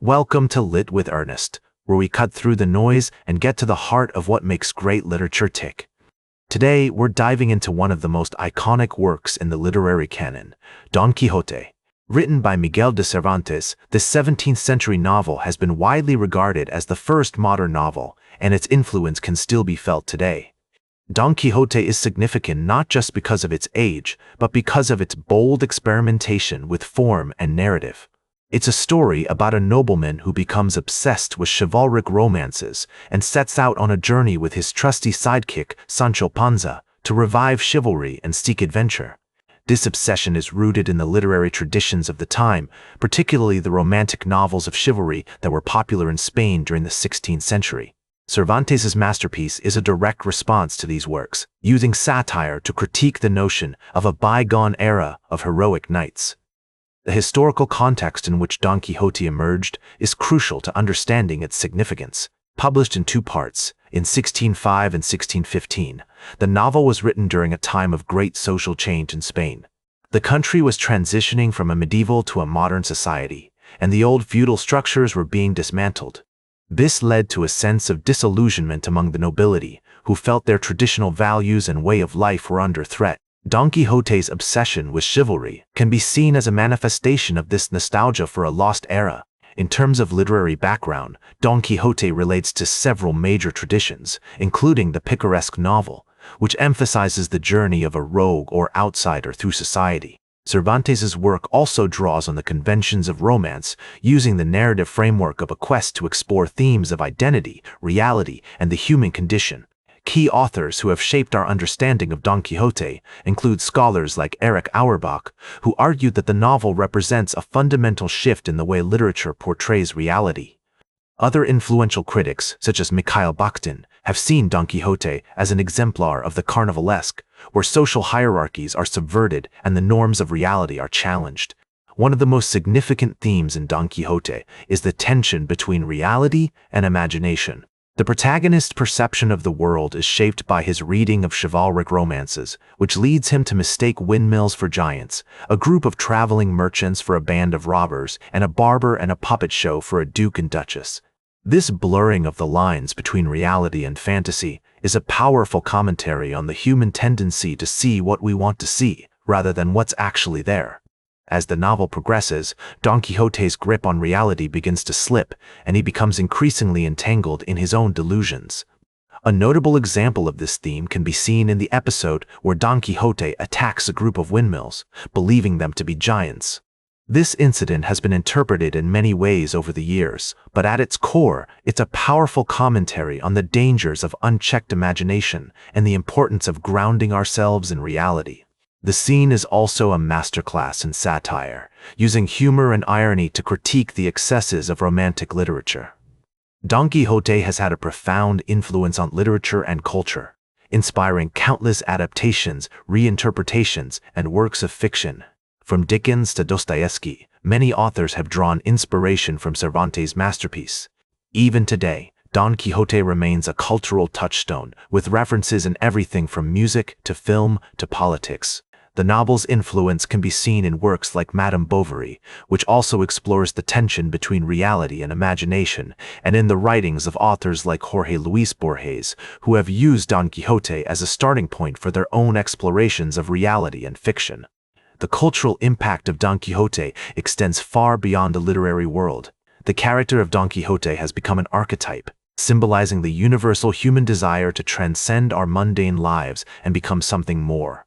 Welcome to Lit with Ernest, where we cut through the noise and get to the heart of what makes great literature tick. Today, we're diving into one of the most iconic works in the literary canon, Don Quixote. Written by Miguel de Cervantes, this 17th century novel has been widely regarded as the first modern novel, and its influence can still be felt today. Don Quixote is significant not just because of its age, but because of its bold experimentation with form and narrative. It's a story about a nobleman who becomes obsessed with chivalric romances and sets out on a journey with his trusty sidekick, Sancho Panza, to revive chivalry and seek adventure. This obsession is rooted in the literary traditions of the time, particularly the romantic novels of chivalry that were popular in Spain during the 16th century. Cervantes' masterpiece is a direct response to these works, using satire to critique the notion of a bygone era of heroic knights. The historical context in which Don Quixote emerged is crucial to understanding its significance. Published in two parts, in 1605 and 1615, the novel was written during a time of great social change in Spain. The country was transitioning from a medieval to a modern society, and the old feudal structures were being dismantled. This led to a sense of disillusionment among the nobility, who felt their traditional values and way of life were under threat. Don Quixote's obsession with chivalry can be seen as a manifestation of this nostalgia for a lost era. In terms of literary background, Don Quixote relates to several major traditions, including the picaresque novel, which emphasizes the journey of a rogue or outsider through society. Cervantes' work also draws on the conventions of romance, using the narrative framework of a quest to explore themes of identity, reality, and the human condition. Key authors who have shaped our understanding of Don Quixote include scholars like Erich Auerbach, who argued that the novel represents a fundamental shift in the way literature portrays reality. Other influential critics, such as Mikhail Bakhtin, have seen Don Quixote as an exemplar of the carnivalesque, where social hierarchies are subverted and the norms of reality are challenged. One of the most significant themes in Don Quixote is the tension between reality and imagination. The protagonist's perception of the world is shaped by his reading of chivalric romances, which leads him to mistake windmills for giants, a group of traveling merchants for a band of robbers, and a barber and a puppet show for a duke and duchess. This blurring of the lines between reality and fantasy is a powerful commentary on the human tendency to see what we want to see, rather than what's actually there. As the novel progresses, Don Quixote's grip on reality begins to slip, and he becomes increasingly entangled in his own delusions. A notable example of this theme can be seen in the episode where Don Quixote attacks a group of windmills, believing them to be giants. This incident has been interpreted in many ways over the years, but at its core, it's a powerful commentary on the dangers of unchecked imagination and the importance of grounding ourselves in reality. The scene is also a masterclass in satire, using humor and irony to critique the excesses of romantic literature. Don Quixote has had a profound influence on literature and culture, inspiring countless adaptations, reinterpretations, and works of fiction. From Dickens to Dostoevsky, many authors have drawn inspiration from Cervantes' masterpiece. Even today, Don Quixote remains a cultural touchstone, with references in everything from music to film to politics. The novel's influence can be seen in works like Madame Bovary, which also explores the tension between reality and imagination, and in the writings of authors like Jorge Luis Borges, who have used Don Quixote as a starting point for their own explorations of reality and fiction. The cultural impact of Don Quixote extends far beyond the literary world. The character of Don Quixote has become an archetype, symbolizing the universal human desire to transcend our mundane lives and become something more.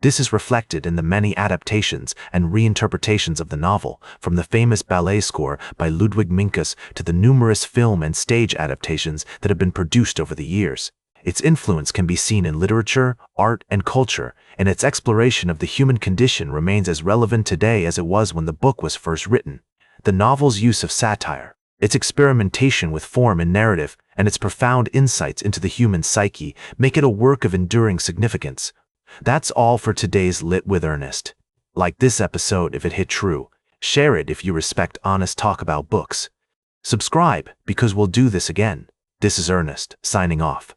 This is reflected in the many adaptations and reinterpretations of the novel, from the famous ballet score by Ludwig Minkus to the numerous film and stage adaptations that have been produced over the years. Its influence can be seen in literature, art, and culture, and its exploration of the human condition remains as relevant today as it was when the book was first written. The novel's use of satire, its experimentation with form and narrative, and its profound insights into the human psyche make it a work of enduring significance. That's all for today's Lit with Ernest. Like this episode if it hit true. Share it if you respect honest talk about books. Subscribe, because we'll do this again. This is Ernest, signing off.